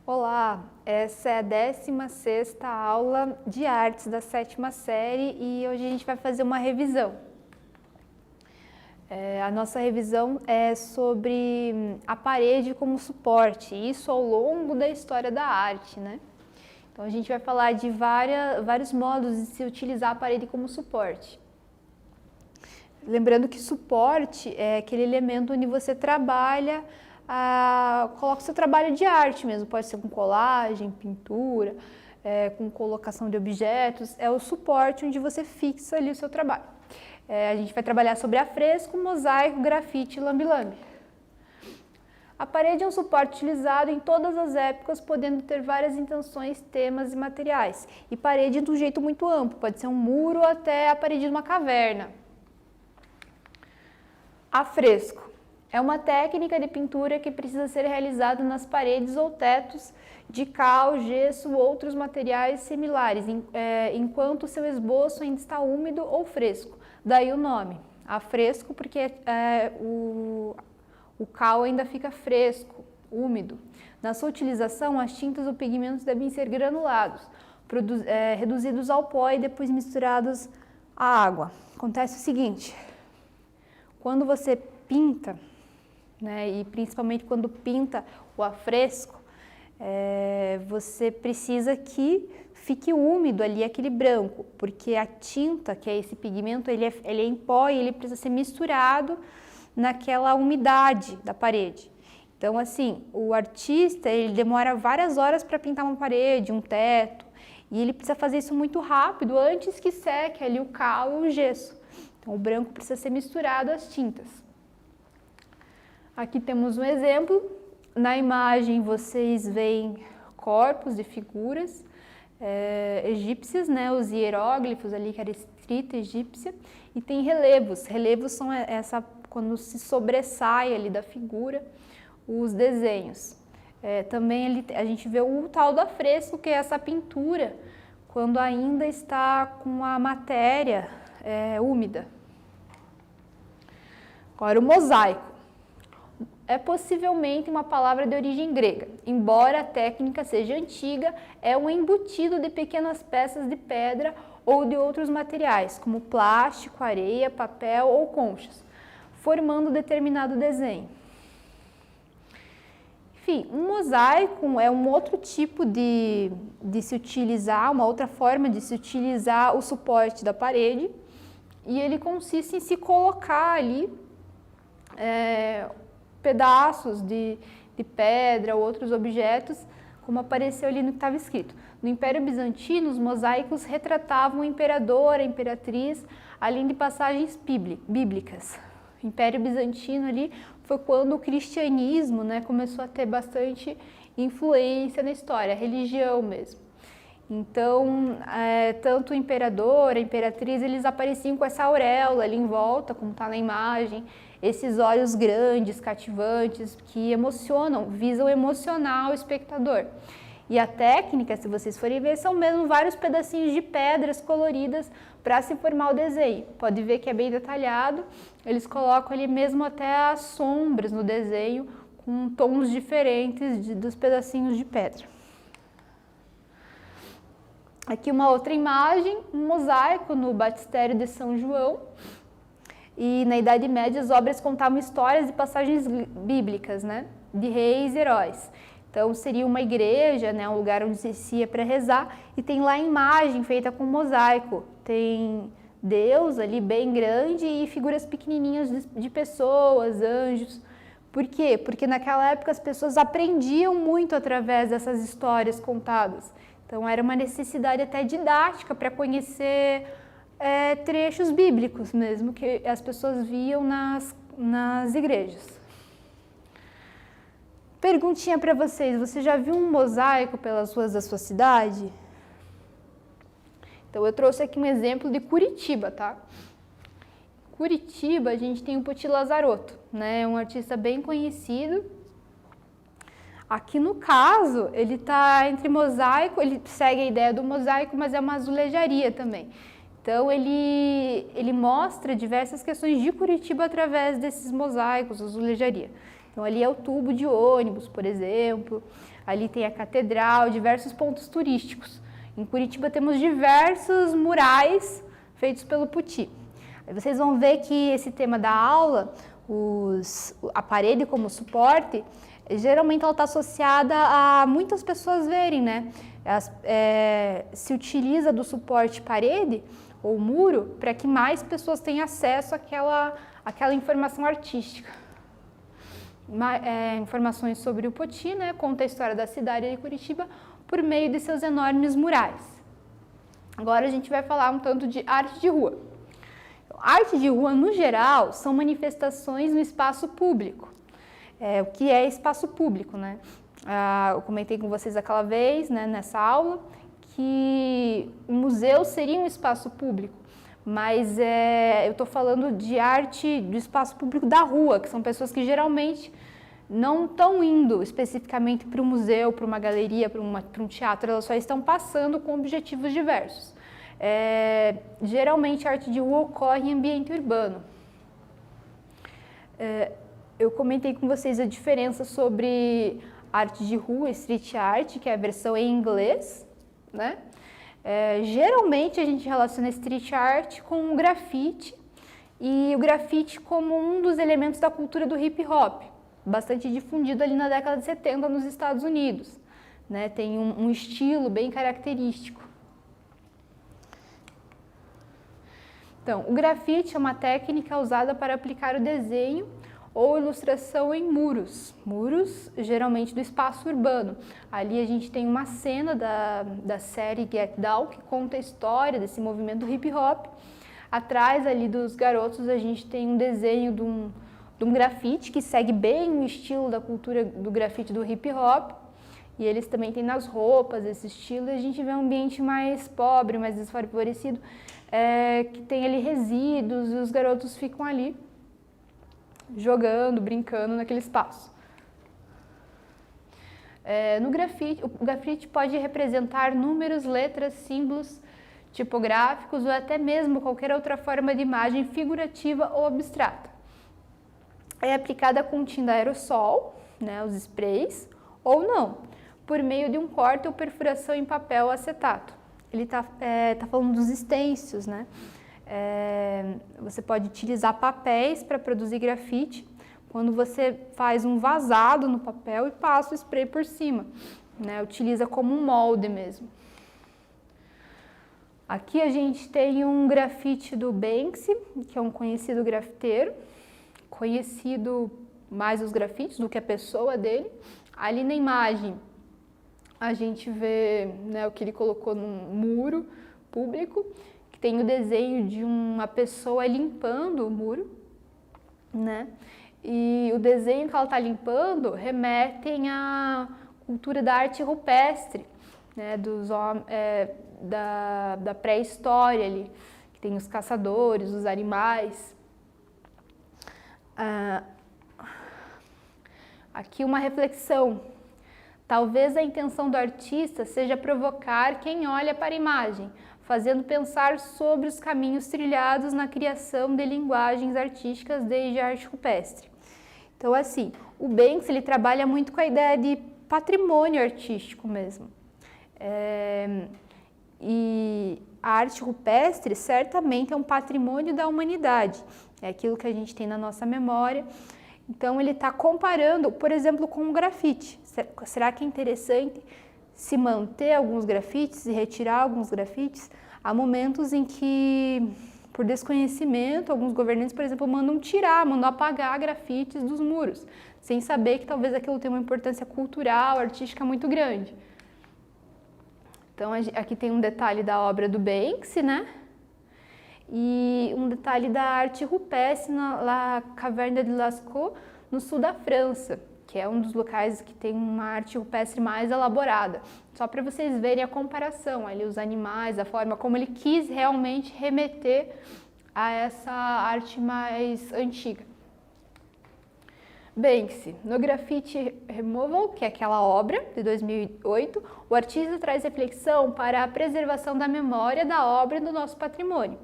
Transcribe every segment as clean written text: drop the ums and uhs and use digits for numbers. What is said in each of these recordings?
Olá, essa é a 16ª aula de artes da 7ª série e hoje a gente vai fazer uma revisão. A nossa revisão é sobre a parede como suporte, isso ao longo da história da arte, né? Então a gente vai falar de vários modos de se utilizar a parede como suporte. Lembrando que suporte é aquele elemento onde você trabalha, coloca o seu trabalho de arte mesmo, pode ser com colagem, pintura, com colocação de objetos, é o suporte onde você fixa ali o seu trabalho. A gente vai trabalhar sobre afresco, mosaico, grafite e lambe-lambe. A parede é um suporte utilizado em todas as épocas, podendo ter várias intenções, temas e materiais. E parede de um jeito muito amplo, pode ser um muro até a parede de uma caverna. Afresco é uma técnica de pintura que precisa ser realizada nas paredes ou tetos de cal, gesso ou outros materiais similares, enquanto seu esboço ainda está úmido ou fresco. Daí o nome, afresco, porque o cal ainda fica fresco, úmido. Na sua utilização, as tintas ou pigmentos devem ser granulados, reduzidos ao pó e depois misturados à água. Acontece o seguinte, quando você pinta, né, e principalmente quando pinta o afresco, você precisa que fique úmido ali aquele branco, porque a tinta, que é esse pigmento, ele é em pó e ele precisa ser misturado naquela umidade da parede. Então, assim, o artista, ele demora várias horas para pintar uma parede, um teto, e ele precisa fazer isso muito rápido, antes que seque ali o cal e o gesso. Então, o branco precisa ser misturado às tintas. Aqui temos um exemplo. Na imagem, vocês veem corpos de figuras egípcias, né, os hieróglifos ali, que era escrita egípcia, e tem relevos. Relevos são quando se sobressai ali da figura os desenhos. Também a gente vê o tal do afresco, que é essa pintura, quando ainda está com a matéria úmida. Agora, o mosaico. É possivelmente uma palavra de origem grega. Embora a técnica seja antiga, é um embutido de pequenas peças de pedra ou de outros materiais, como plástico, areia, papel ou conchas, formando determinado desenho. Enfim, um mosaico é um outro tipo de se utilizar, uma outra forma de se utilizar o suporte da parede, e ele consiste em se colocar ali pedaços de pedra ou outros objetos, como apareceu ali no que estava escrito. No Império Bizantino, os mosaicos retratavam o imperador, a imperatriz, além de passagens bíblicas. O Império Bizantino ali foi quando o cristianismo, né, começou a ter bastante influência na história, a religião mesmo. Então, tanto o imperador, a imperatriz, eles apareciam com essa auréola ali em volta, como está na imagem, esses olhos grandes, cativantes, que emocionam, visam emocionar o espectador. E a técnica, se vocês forem ver, são mesmo vários pedacinhos de pedras coloridas para se formar o desenho. Pode ver que é bem detalhado, eles colocam ali mesmo até as sombras no desenho, com tons diferentes dos pedacinhos de pedra. Aqui uma outra imagem, um mosaico no batistério de São João. E na Idade Média as obras contavam histórias de passagens bíblicas, né, de reis e heróis. Então seria uma igreja, né, um lugar onde se ia para rezar, e tem lá a imagem feita com mosaico. Tem Deus ali bem grande e figuras pequenininhas de pessoas, anjos. Por quê? Porque naquela época as pessoas aprendiam muito através dessas histórias contadas. Então era uma necessidade até didática para conhecer trechos bíblicos mesmo, que as pessoas viam nas igrejas. Perguntinha para vocês, você já viu um mosaico pelas ruas da sua cidade? Então eu trouxe aqui um exemplo de Curitiba, tá? Curitiba, a gente tem o Poti Lazarotto, né? Um artista bem conhecido. Aqui no caso, ele está entre mosaico, ele segue a ideia do mosaico, mas é uma azulejaria também. Então, ele mostra diversas questões de Curitiba através desses mosaicos, azulejaria. Então, ali é o tubo de ônibus, por exemplo, ali tem a catedral, diversos pontos turísticos. Em Curitiba temos diversos murais feitos pelo Puty. Aí vocês vão ver que esse tema da aula, a parede como suporte, geralmente ela está associada a muitas pessoas verem, né? Se utiliza do suporte parede ou muro para que mais pessoas tenham acesso àquela informação artística. Informações sobre o Puty, né? Conta a história da cidade de Curitiba por meio de seus enormes murais. Agora a gente vai falar um tanto de arte de rua. Arte de rua, no geral, são manifestações no espaço público. O que é espaço público, né? Eu comentei com vocês aquela vez, né, nessa aula, que o museu seria um espaço público, mas eu estou falando de arte do espaço público da rua, que são pessoas que geralmente não estão indo especificamente para o museu, para uma galeria, para um teatro, elas só estão passando com objetivos diversos. Geralmente a arte de rua ocorre em ambiente urbano. Eu comentei com vocês a diferença sobre arte de rua, street art, que é a versão em inglês, né? Geralmente a gente relaciona street art com o grafite, e o grafite como um dos elementos da cultura do hip hop, bastante difundido ali na década de 70 nos Estados Unidos, né? Tem um estilo bem característico. Então, o grafite é uma técnica usada para aplicar o desenho ou ilustração em muros geralmente do espaço urbano. Ali a gente tem uma cena da série Get Down, que conta a história desse movimento hip hop. Atrás ali dos garotos a gente tem um desenho de um grafite que segue bem o estilo da cultura do grafite do hip hop, e eles também têm nas roupas esse estilo, e a gente vê um ambiente mais pobre, mais desfavorecido, que tem ali resíduos, e os garotos ficam ali jogando, brincando naquele espaço. No grafite, o grafite pode representar números, letras, símbolos tipográficos ou até mesmo qualquer outra forma de imagem figurativa ou abstrata. É aplicada com tinta aerossol, né, os sprays, ou não, por meio de um corte ou perfuração em papel acetato. Ele está falando dos stencils, né? Você pode utilizar papéis para produzir grafite quando você faz um vazado no papel e passa o spray por cima, né? Utiliza como um molde mesmo. Aqui a gente tem um grafite do Banksy, que é um conhecido grafiteiro, conhecido mais os grafites do que a pessoa dele. Ali na imagem a gente vê, né, o que ele colocou num muro público, que tem o desenho de uma pessoa limpando o muro, né? E o desenho que ela está limpando remetem à cultura da arte rupestre, né, da pré-história ali, que tem os caçadores, os animais. Aqui uma reflexão. Talvez a intenção do artista seja provocar quem olha para a imagem, fazendo pensar sobre os caminhos trilhados na criação de linguagens artísticas desde a arte rupestre. Então, assim, o Banksy, ele trabalha muito com a ideia de patrimônio artístico mesmo. E a arte rupestre certamente é um patrimônio da humanidade, é aquilo que a gente tem na nossa memória. Então, ele está comparando, por exemplo, com o grafite. Será que é interessante se manter alguns grafites e retirar alguns grafites? Há momentos em que, por desconhecimento, alguns governantes, por exemplo, mandam apagar grafites dos muros, sem saber que talvez aquilo tenha uma importância cultural, artística muito grande. Então, aqui tem um detalhe da obra do Banksy, né? E um detalhe da arte rupestre na Caverna de Lascaux, no sul da França, que é um dos locais que tem uma arte rupestre mais elaborada. Só para vocês verem a comparação, ali os animais, a forma como ele quis realmente remeter a essa arte mais antiga. Banksy, no Graffiti Removal, que é aquela obra de 2008, o artista traz reflexão para a preservação da memória da obra do nosso patrimônio.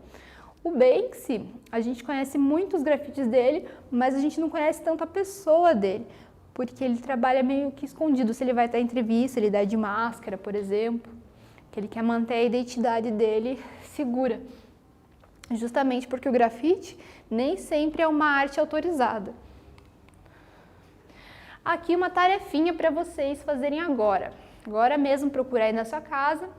O Banksy, a gente conhece muitos grafites dele, mas a gente não conhece tanto a pessoa dele, porque ele trabalha meio que escondido. Se ele vai estar em entrevista, ele dá de máscara, por exemplo, que ele quer manter a identidade dele segura. Justamente porque o grafite nem sempre é uma arte autorizada. Aqui uma tarefinha para vocês fazerem agora. Agora mesmo procurar aí na sua casa.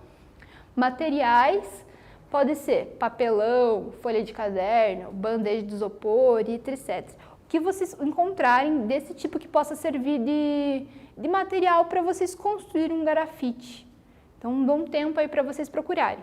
Materiais, pode ser papelão, folha de caderno, bandeja de isopor, etc. O que vocês encontrarem desse tipo que possa servir de material para vocês construírem um grafite. Então, dá um tempo aí para vocês procurarem.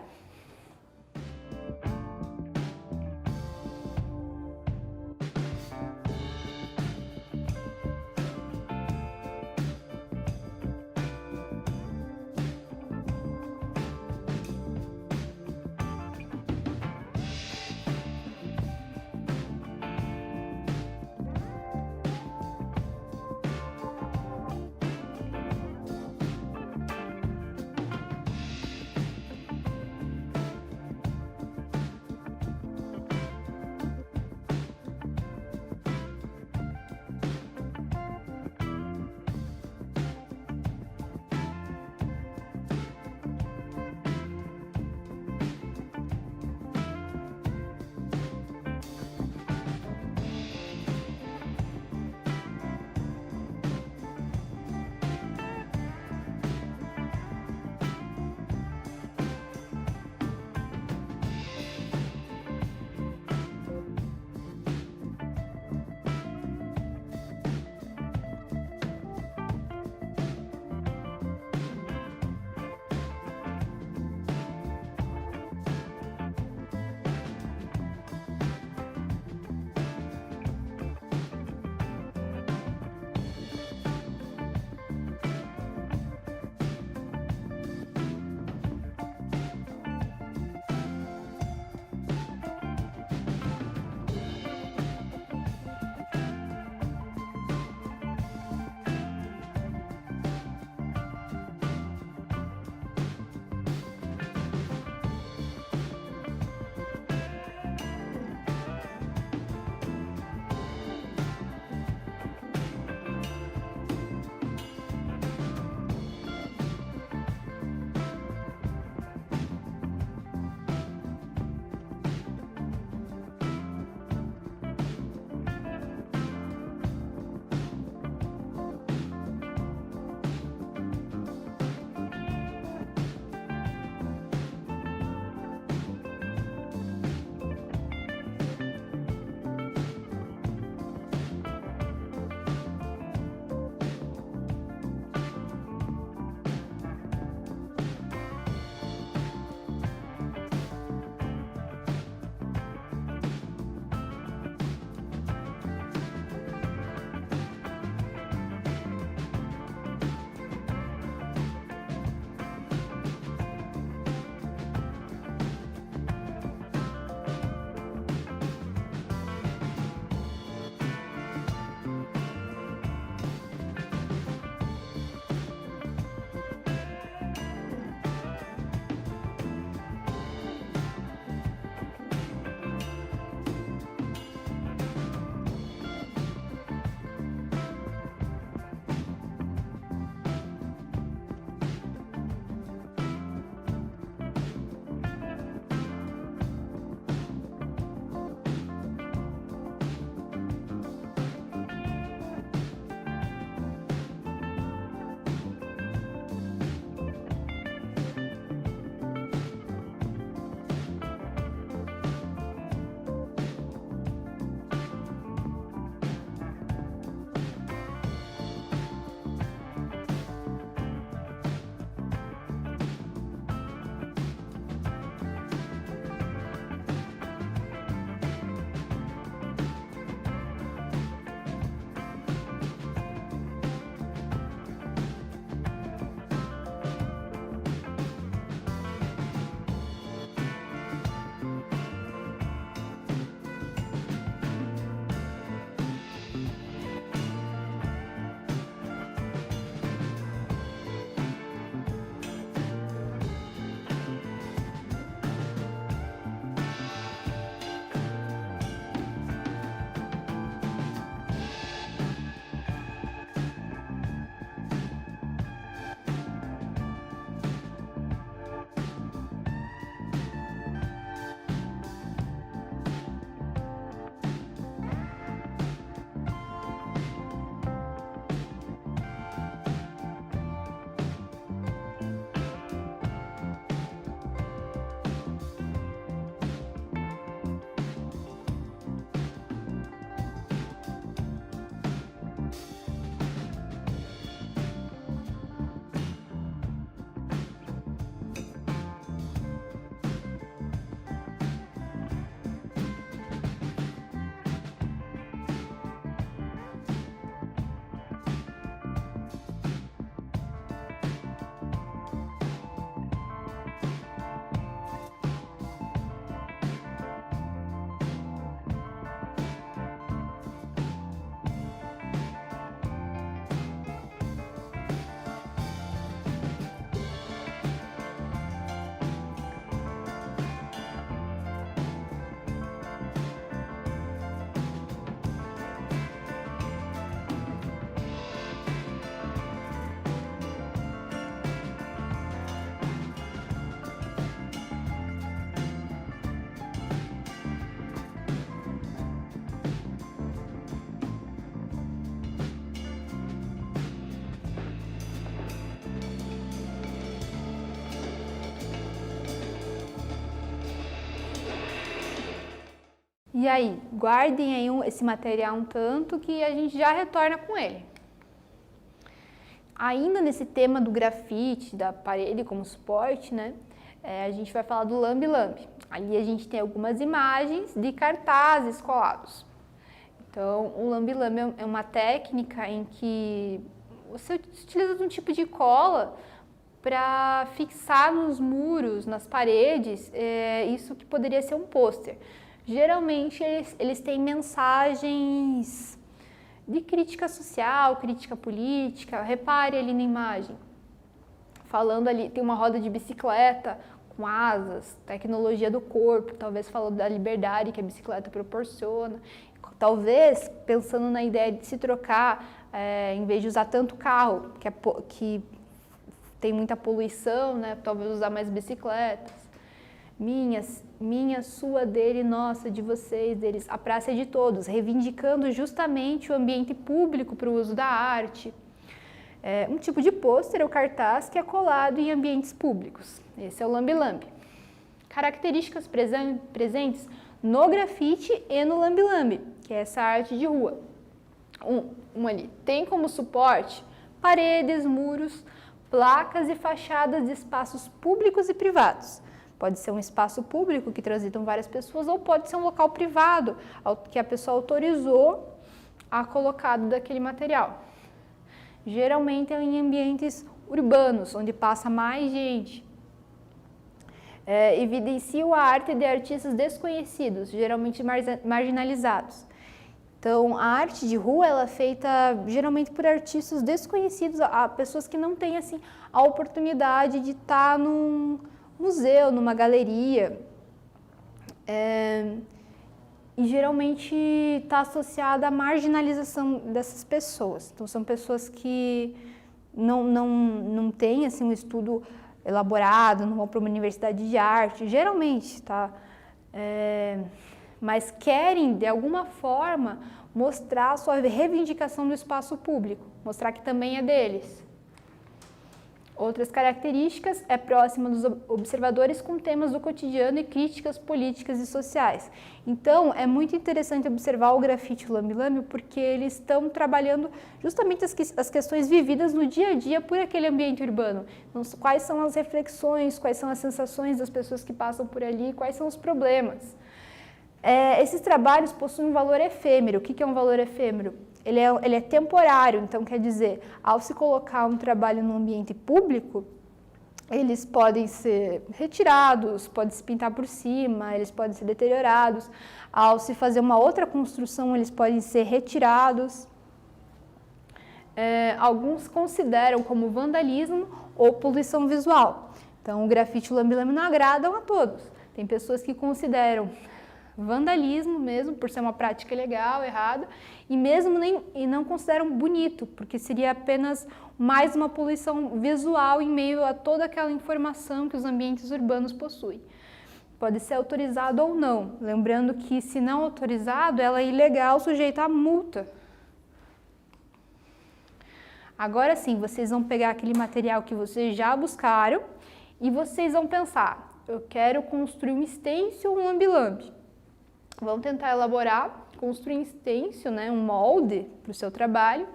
E aí, guardem aí esse material um tanto que a gente já retorna com ele. Ainda nesse tema do grafite, da parede como suporte, né? A gente vai falar do lambe-lambe. Ali a gente tem algumas imagens de cartazes colados. Então, o lambe-lambe é uma técnica em que você utiliza um tipo de cola para fixar nos muros, nas paredes, isso que poderia ser um pôster. Geralmente eles têm mensagens de crítica social, crítica política. Repare ali na imagem, falando ali, tem uma roda de bicicleta com asas, tecnologia do corpo, talvez falando da liberdade que a bicicleta proporciona. Talvez pensando na ideia de se trocar, em vez de usar tanto carro, que tem muita poluição, né? Talvez usar mais bicicletas. Minha, sua, dele, nossa, de vocês, deles. A praça é de todos, reivindicando justamente o ambiente público para o uso da arte. Um tipo de pôster ou cartaz que é colado em ambientes públicos. Esse é o lambe-lambe. Características presentes no grafite e no lambe-lambe, que é essa arte de rua. Um ali tem como suporte paredes, muros, placas e fachadas de espaços públicos e privados. Pode ser um espaço público que transitam várias pessoas ou pode ser um local privado que a pessoa autorizou a colocado daquele material. Geralmente é em ambientes urbanos, onde passa mais gente. Evidencia a arte de artistas desconhecidos, geralmente marginalizados. Então, a arte de rua ela é feita geralmente por artistas desconhecidos, a pessoas que não têm assim, a oportunidade de estar num museu, numa galeria. E geralmente está associada à marginalização dessas pessoas. Então, são pessoas que não têm assim, um estudo elaborado, não vão para uma universidade de arte, geralmente, tá? Mas querem, de alguma forma, mostrar a sua reivindicação do espaço público, mostrar que também é deles. Outras características é próxima dos observadores com temas do cotidiano e críticas políticas e sociais. Então, é muito interessante observar o grafite e o lambe-lambe porque eles estão trabalhando justamente as questões vividas no dia a dia por aquele ambiente urbano. Então, quais são as reflexões, quais são as sensações das pessoas que passam por ali, quais são os problemas. Esses trabalhos possuem um valor efêmero. O que é um valor efêmero? Ele é temporário, então quer dizer, ao se colocar um trabalho no ambiente público, eles podem ser retirados, pode se pintar por cima, eles podem ser deteriorados. Ao se fazer uma outra construção, eles podem ser retirados. Alguns consideram como vandalismo ou poluição visual. Então, o grafite e o lambe-lambe não agradam a todos. Tem pessoas que consideram vandalismo mesmo, por ser uma prática ilegal, errada, e não consideram bonito, porque seria apenas mais uma poluição visual em meio a toda aquela informação que os ambientes urbanos possuem. Pode ser autorizado ou não, lembrando que se não autorizado, ela é ilegal, sujeita a multa. Agora sim, vocês vão pegar aquele material que vocês já buscaram e vocês vão pensar, eu quero construir um stencil ou um lambe-lambe. Vão tentar elaborar, construir um stencil, né, um molde para o seu trabalho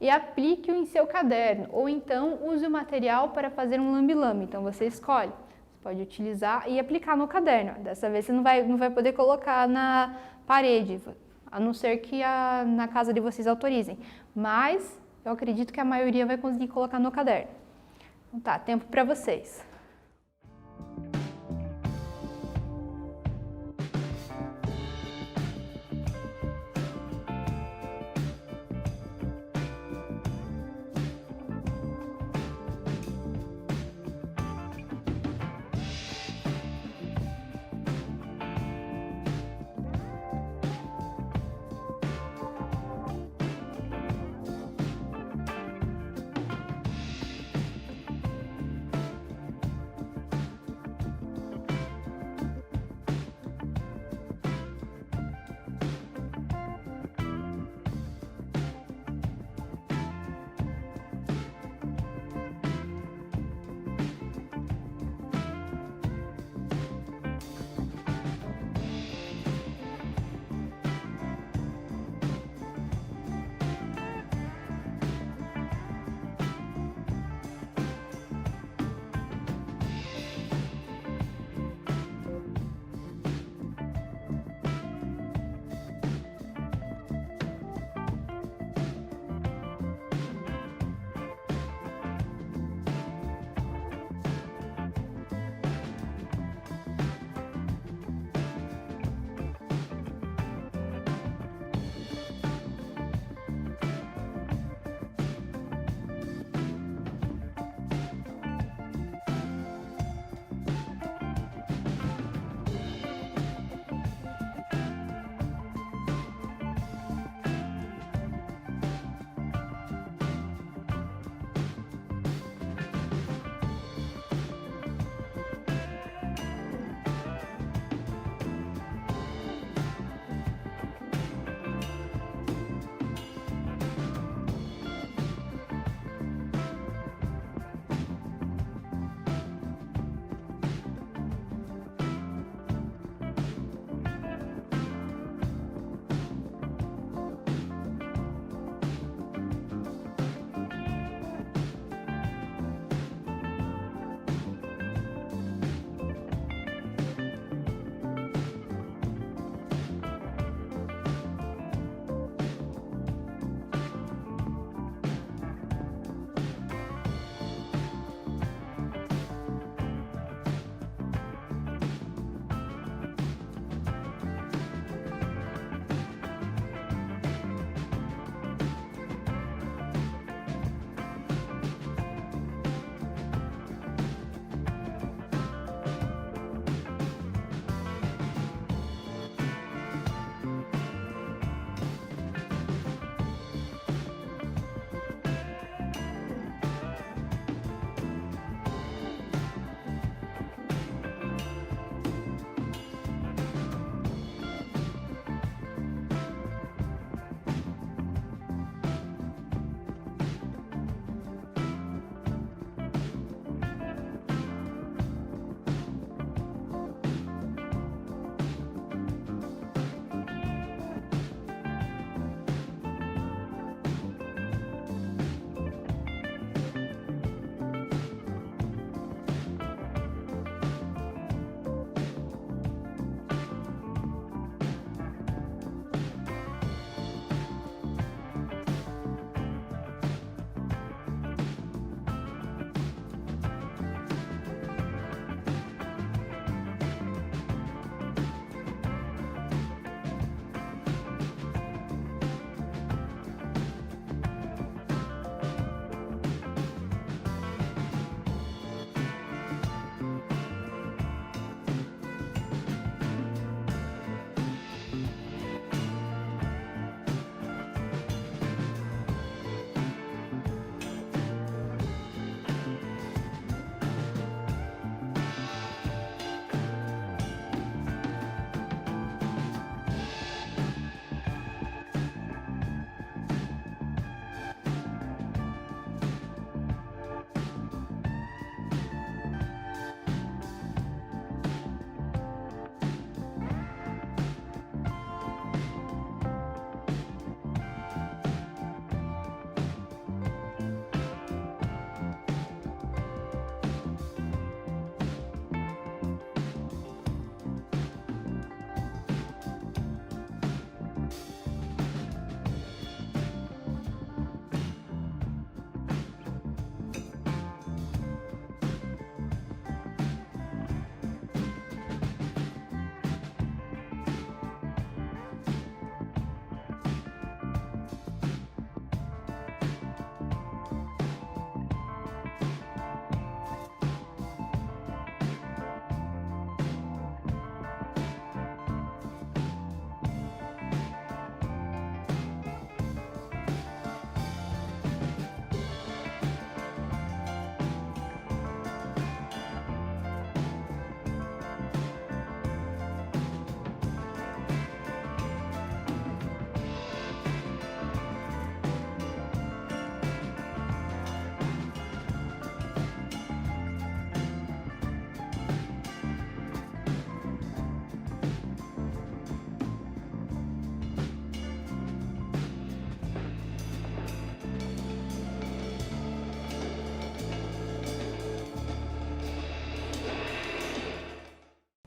e aplique-o em seu caderno. Ou então use o material para fazer um lambe-lambe. Então você escolhe, você pode utilizar e aplicar no caderno. Dessa vez você não vai poder colocar na parede, a não ser que na casa de vocês autorizem. Mas eu acredito que a maioria vai conseguir colocar no caderno. Então tá, tempo para vocês.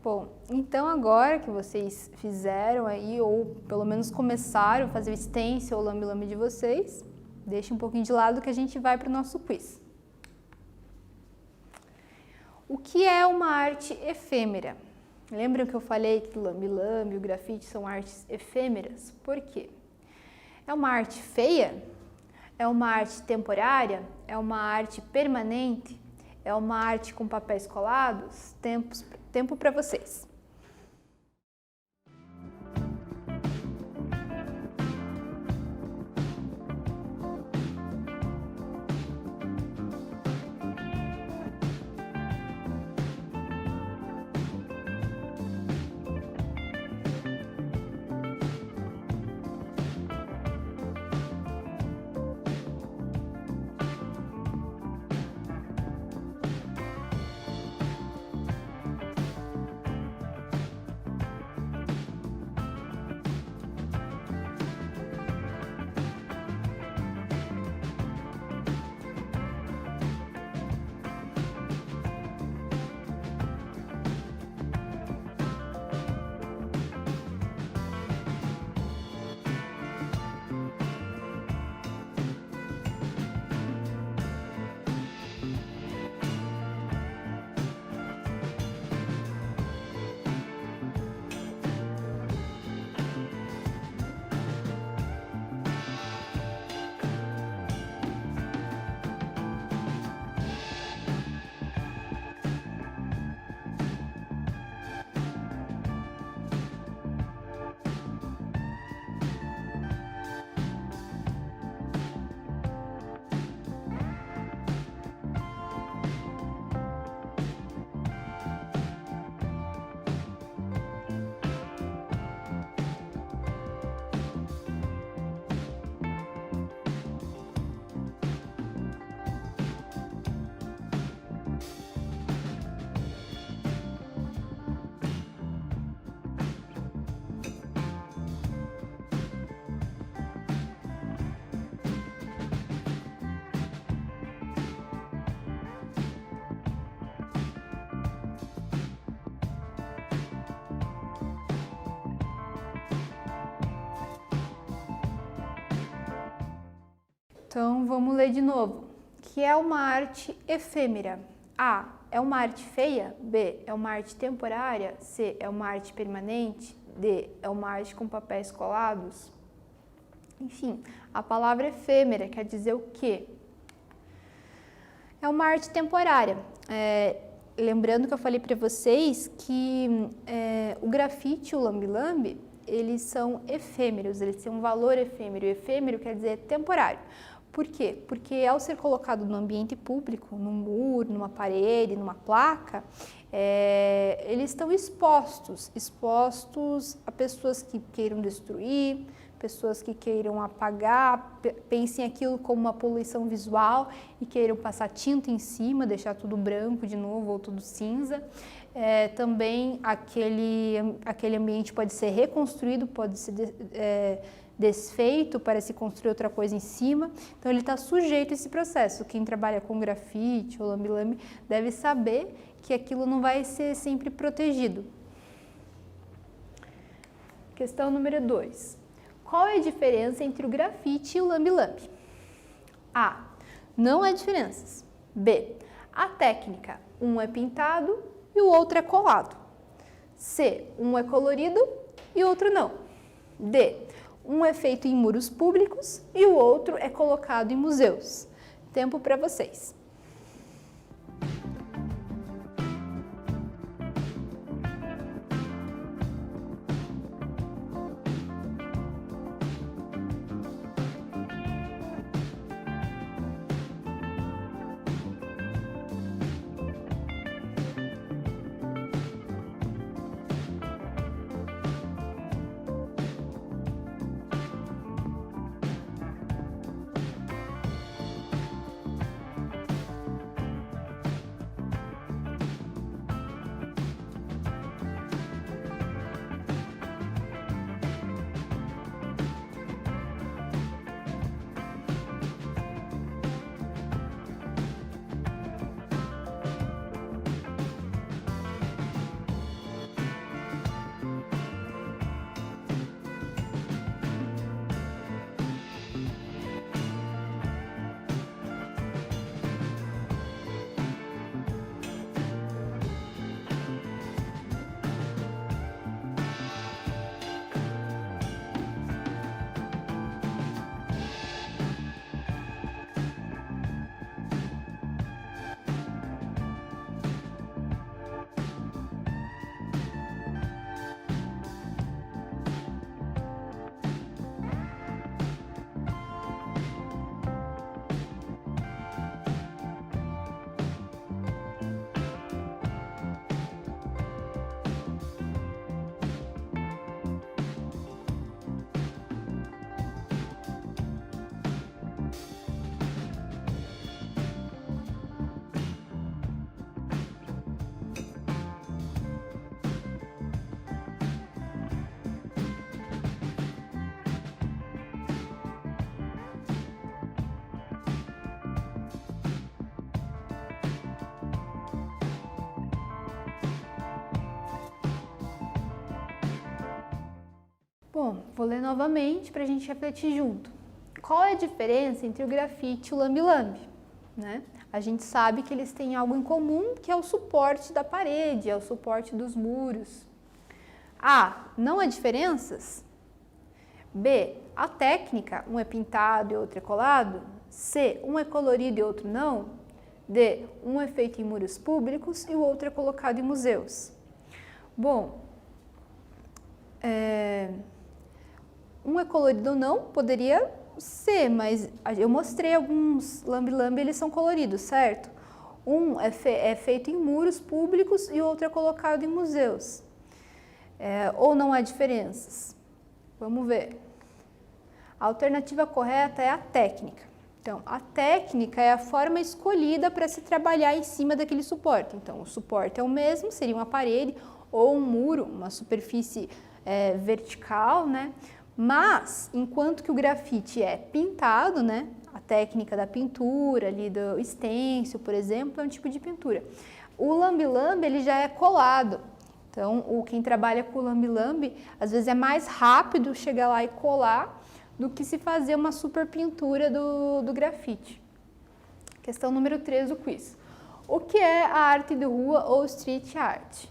Bom, então agora que vocês fizeram aí, ou pelo menos começaram a fazer o stencil ou lambe-lambe de vocês, deixa um pouquinho de lado que a gente vai para o nosso quiz. O que é uma arte efêmera? Lembram que eu falei que o lambe-lambe e o grafite são artes efêmeras? Por quê? É uma arte feia? É uma arte temporária? É uma arte permanente? É uma arte com papéis colados? Tempo para vocês. Então, vamos ler de novo. Que é uma arte efêmera? A. É uma arte feia? B. É uma arte temporária? C. É uma arte permanente? D. É uma arte com papéis colados? Enfim, a palavra efêmera quer dizer o quê? É uma arte temporária. Lembrando que eu falei para vocês que o grafite e o lambe-lambe, eles são efêmeros, eles têm um valor efêmero. Efêmero quer dizer temporário. Por quê? Porque ao ser colocado no ambiente público, num muro, numa parede, numa placa, eles estão expostos a pessoas que queiram destruir, pessoas que queiram apagar, pensem aquilo como uma poluição visual e queiram passar tinta em cima, deixar tudo branco de novo ou tudo cinza. Também aquele ambiente pode ser reconstruído, pode ser desfeito para se construir outra coisa em cima. Então ele está sujeito a esse processo. Quem trabalha com grafite ou lambe-lambe deve saber que aquilo não vai ser sempre protegido. Questão número 2. Qual é a diferença entre o grafite e o lambe-lambe? A. Não há diferenças. B. A técnica. Um é pintado e o outro é colado. C. Um é colorido e o outro não. D. Um é feito em muros públicos e o outro é colocado em museus. Tempo para vocês. Bom, vou ler novamente para a gente refletir junto. Qual é a diferença entre o grafite e o lambe-lambe, né? A gente sabe que eles têm algo em comum, que é o suporte da parede, é o suporte dos muros. A. Não há diferenças? B. A técnica, um é pintado e outro é colado? C. Um é colorido e outro não? D. Um é feito em muros públicos e o outro é colocado em museus. Bom, um é colorido ou não? Poderia ser, mas eu mostrei alguns lambe-lambe, eles são coloridos, certo? Um é feito em muros públicos e o outro é colocado em museus. Ou não há diferenças? Vamos ver. A alternativa correta é a técnica. Então, a técnica é a forma escolhida para se trabalhar em cima daquele suporte. Então, o suporte é o mesmo, seria uma parede ou um muro, uma superfície vertical, né? Mas, enquanto que o grafite é pintado, né? A técnica da pintura, ali do stencil, por exemplo, é um tipo de pintura. O lambe-lambe, ele já é colado. Então, quem trabalha com o lambe-lambe, às vezes é mais rápido chegar lá e colar do que se fazer uma super pintura do grafite. Questão número 3 do quiz. O que é a arte de rua ou street art?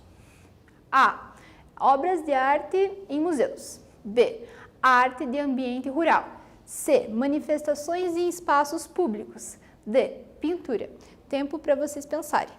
A. Obras de arte em museus. B. Arte de ambiente rural. C. Manifestações em espaços públicos. D. Pintura. Tempo para vocês pensarem.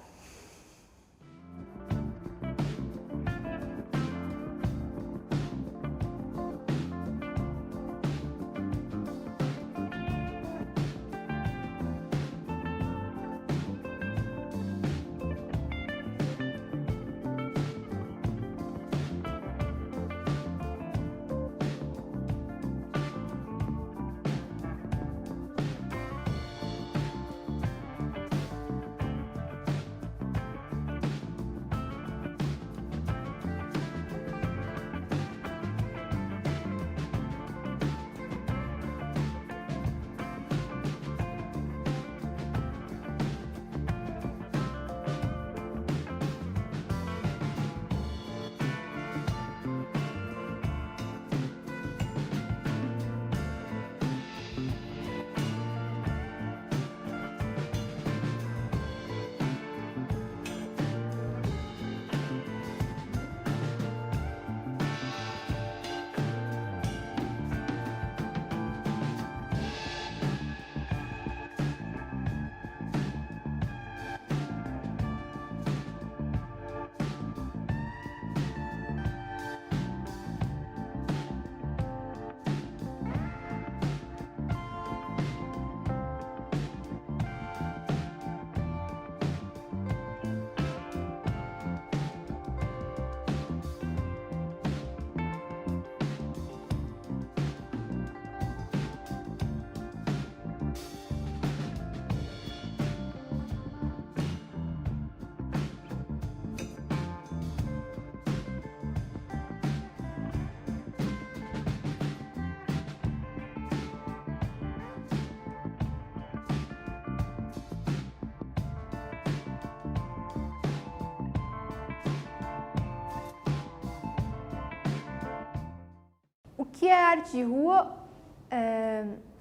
O que é arte de rua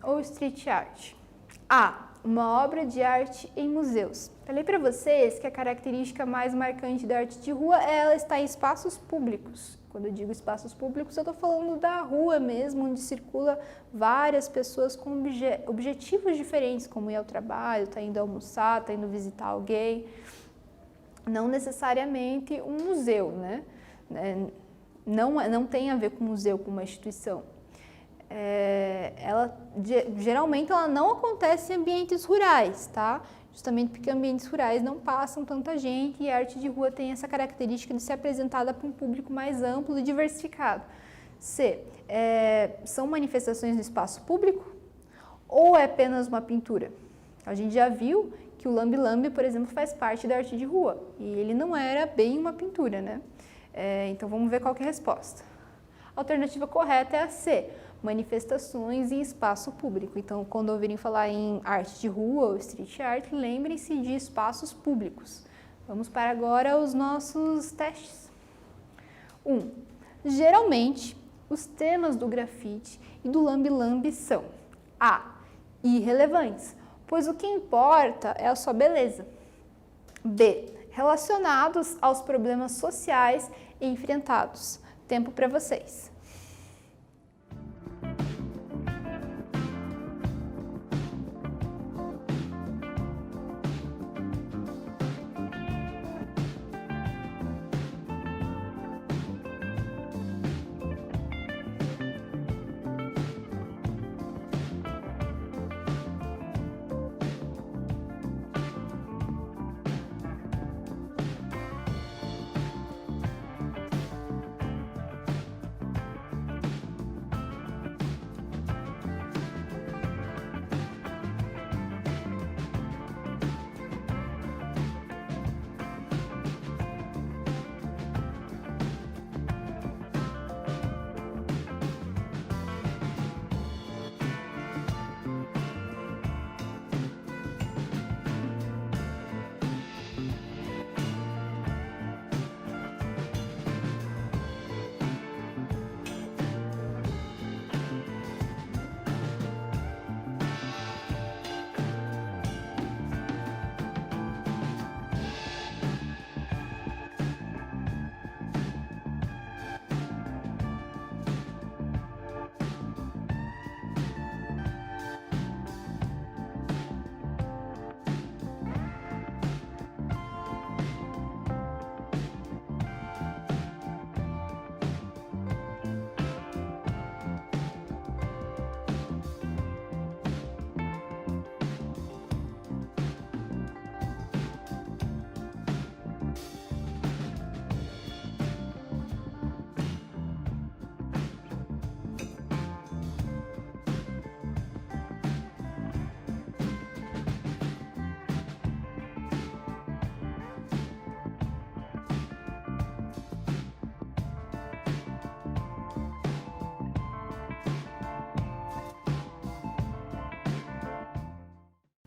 ou street art? A. Uma obra de arte em museus. Falei para vocês que a característica mais marcante da arte de rua é ela estar em espaços públicos. Quando eu digo espaços públicos, eu estou falando da rua mesmo, onde circula várias pessoas com objetivos diferentes, como ir ao trabalho, estar indo almoçar, estar indo visitar alguém. Não necessariamente um museu, né? Não tem a ver com museu, com uma instituição. Geralmente ela não acontece em ambientes rurais, tá? Justamente porque ambientes rurais não passam tanta gente e a arte de rua tem essa característica de ser apresentada para um público mais amplo e diversificado. C. São manifestações no espaço público ou é apenas uma pintura? A gente já viu que o lambe-lambe, por exemplo, faz parte da arte de rua e ele não era bem uma pintura, né? Então vamos ver qual que é a resposta. A alternativa correta é a C, manifestações em espaço público. Então, quando ouvirem falar em arte de rua ou street art, lembrem-se de espaços públicos. Vamos para agora os nossos testes. 1. Geralmente, Os temas do grafite e do lambe-lambe são A. Irrelevantes, pois o que importa é a sua beleza. B. Relacionados aos problemas sociais enfrentados. Tempo para vocês.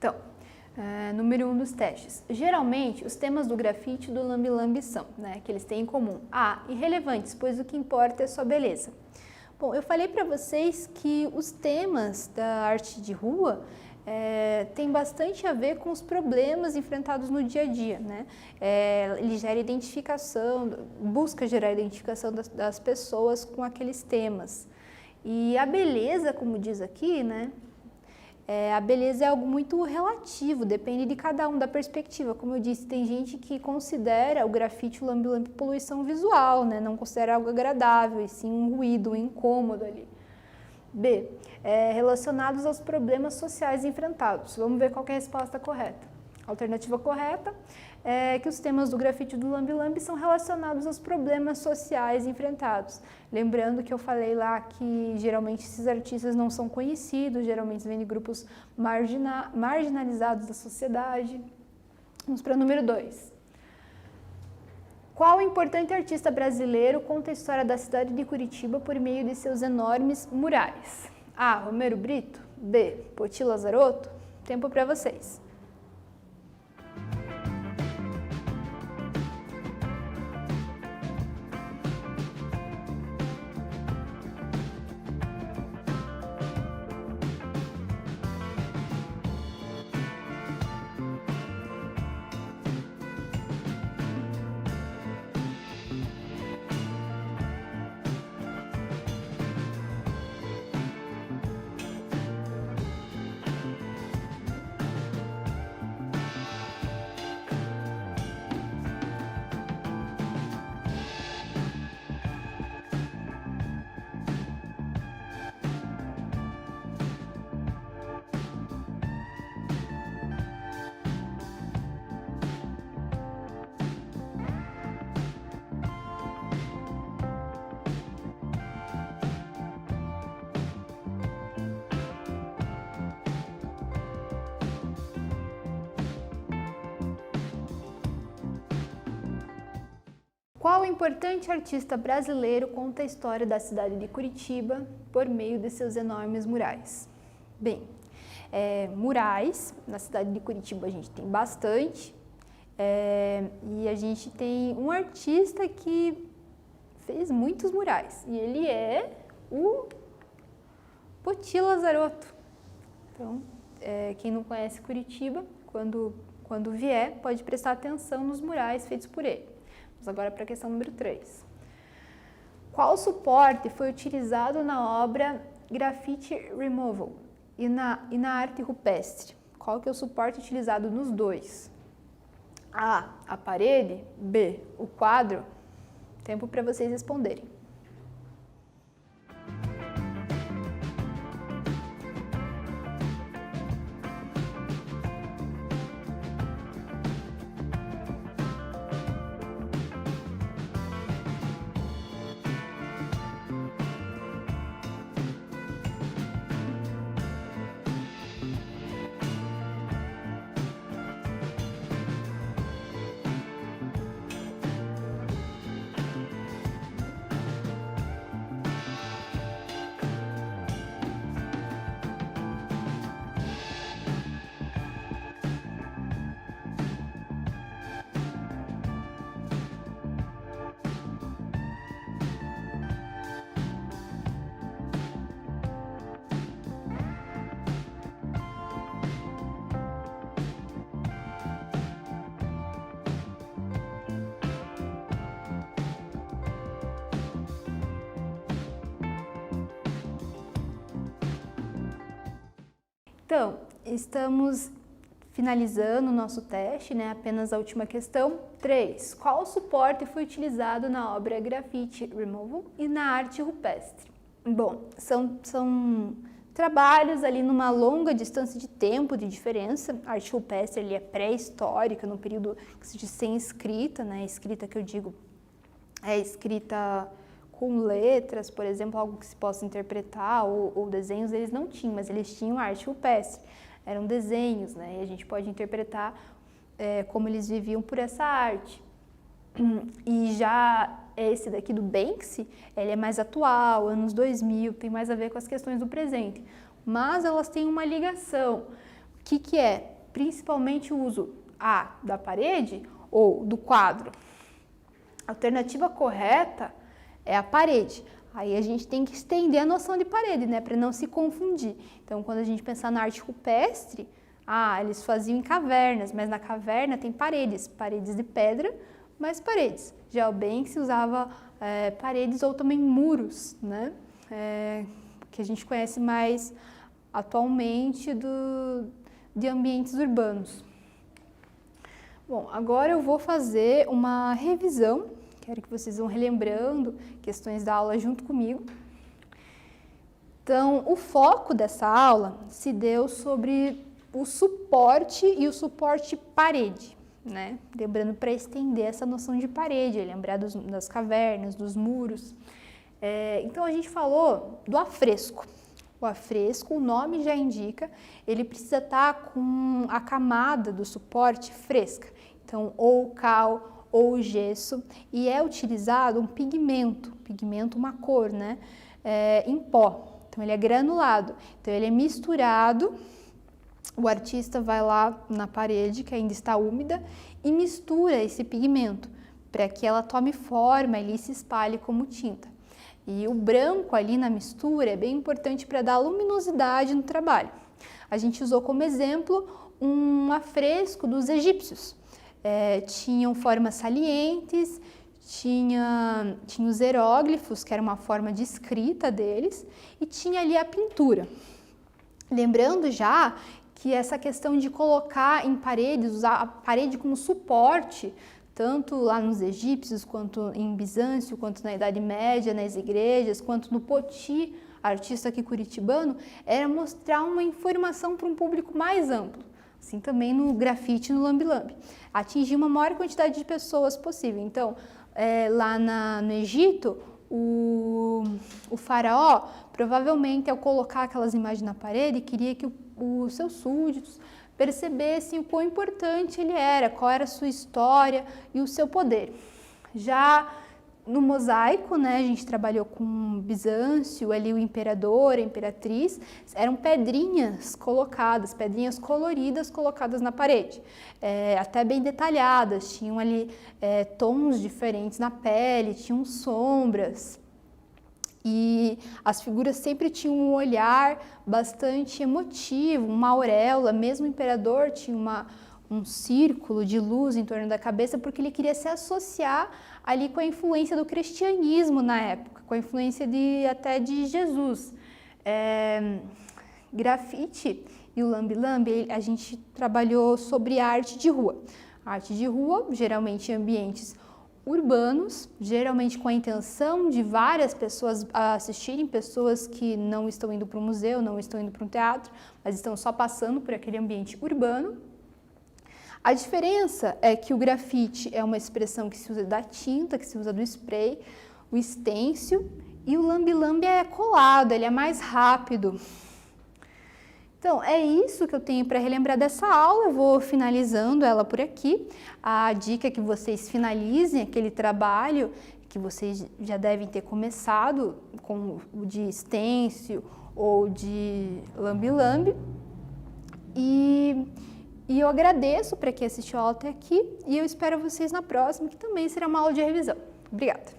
Então, número 1 dos testes. Geralmente, os temas do grafite e do lambe-lambe são, que eles têm em comum. A. Irrelevantes, pois o que importa é sua beleza. Bom, eu falei para vocês que os temas da arte de rua têm bastante a ver com os problemas enfrentados no dia a dia, ele gera identificação, busca gerar identificação das pessoas com aqueles temas. E a beleza, como diz aqui, a beleza é algo muito relativo, depende de cada um, da perspectiva. Como eu disse, tem gente que considera o grafite e o lambe-lambe poluição visual, não considera algo agradável, e sim um ruído, um incômodo ali. B. Relacionados aos problemas sociais enfrentados. Vamos ver qual que é a resposta correta. A alternativa correta é que os temas do grafite e do lambe-lambe são relacionados aos problemas sociais enfrentados. Lembrando que eu falei lá que geralmente esses artistas não são conhecidos, geralmente vêm de grupos marginalizados da sociedade. Vamos para o número 2. Qual importante artista brasileiro conta a história da cidade de Curitiba por meio de seus enormes murais? A. Romero Brito. B. Poti Lazarotto. Tempo para vocês. Qual importante artista brasileiro conta a história da cidade de Curitiba por meio de seus enormes murais? Bem, murais, na cidade de Curitiba a gente tem bastante, e a gente tem um artista que fez muitos murais, e ele é O Poti Lazaroto. Então, quem não conhece Curitiba, quando vier, pode prestar atenção nos murais feitos por ele. Vamos agora para a questão número 3. Qual suporte foi utilizado na obra Graffiti Removal e na arte rupestre? Qual que é o suporte utilizado nos dois? A parede, B, o quadro. Tempo para vocês responderem. Então, estamos finalizando o nosso teste, né? Apenas a última questão. 3. Qual suporte foi utilizado na obra Graffiti Removal e na arte rupestre? Bom, são trabalhos ali numa longa distância de tempo de diferença. A arte rupestre ali é pré-histórica, no período que se diz sem escrita, né? Escrita que eu digo é escrita com letras, por exemplo, algo que se possa interpretar, ou desenhos, eles não tinham, mas eles tinham arte rupestre, eram desenhos, né? E a gente pode interpretar como eles viviam por essa arte. E já esse daqui do Banksy, ele é mais atual, anos 2000, tem mais a ver com as questões do presente, mas elas têm uma ligação. O que é? Principalmente o uso da parede ou do quadro. A alternativa correta é a parede. Aí a gente tem que estender a noção de parede, né, para não se confundir. Então, quando a gente pensar na arte rupestre, eles faziam em cavernas, mas na caverna tem paredes de pedra, mas paredes. Já o Banksy usava paredes ou também muros, né, que a gente conhece mais atualmente de ambientes urbanos. Bom, agora eu vou fazer uma revisão. Quero que vocês vão relembrando questões da aula junto comigo. Então, o foco dessa aula se deu sobre o suporte e o suporte parede, né? Lembrando para estender essa noção de parede, lembrar das cavernas, dos muros. Então, a gente falou do afresco. O afresco, o nome já indica, ele precisa estar com a camada do suporte fresca. Então, ou cal, ou gesso, e é utilizado um pigmento, uma cor, né, em pó. Então, ele é granulado, então ele é misturado, o artista vai lá na parede, que ainda está úmida, e mistura esse pigmento, para que ela tome forma e se espalhe como tinta. E o branco ali na mistura é bem importante para dar luminosidade no trabalho. A gente usou como exemplo um afresco dos egípcios. Tinham formas salientes, tinha os hieróglifos, que era uma forma de escrita deles, e tinha ali a pintura. Lembrando já que essa questão de colocar em paredes, usar a parede como suporte, tanto lá nos egípcios, quanto em Bizâncio, quanto na Idade Média, nas igrejas, quanto no Poti, artista aqui curitibano, era mostrar uma informação para um público mais amplo. Assim também no grafite, no lambe-lambe. Atingir uma maior quantidade de pessoas possível. Então, lá no Egito, o faraó, provavelmente, ao colocar aquelas imagens na parede, queria que os seus súditos percebessem o quão importante ele era, qual era a sua história e o seu poder. Já no mosaico, né, a gente trabalhou com Bizâncio, ali o imperador, a imperatriz, eram pedrinhas colocadas, pedrinhas coloridas colocadas na parede, até bem detalhadas, tinham ali tons diferentes na pele, tinham sombras. E as figuras sempre tinham um olhar bastante emotivo, uma auréola, mesmo o imperador tinha um círculo de luz em torno da cabeça, porque ele queria se associar ali com a influência do cristianismo na época, com a influência até de Jesus. Grafite e o lambe-lambe, a gente trabalhou sobre arte de rua. Arte de rua, geralmente em ambientes urbanos, geralmente com a intenção de várias pessoas assistirem, pessoas que não estão indo para um museu, não estão indo para um teatro, mas estão só passando por aquele ambiente urbano. A diferença é que o grafite é uma expressão que se usa da tinta, que se usa do spray, o stencil, e o lambe-lambe é colado, ele é mais rápido. Então, é isso que eu tenho para relembrar dessa aula, eu vou finalizando ela por aqui. A dica é que vocês finalizem aquele trabalho que vocês já devem ter começado, com o de stencil ou de lambe-lambe. E eu agradeço para quem assistiu a aula até aqui e eu espero vocês na próxima, que também será uma aula de revisão. Obrigada!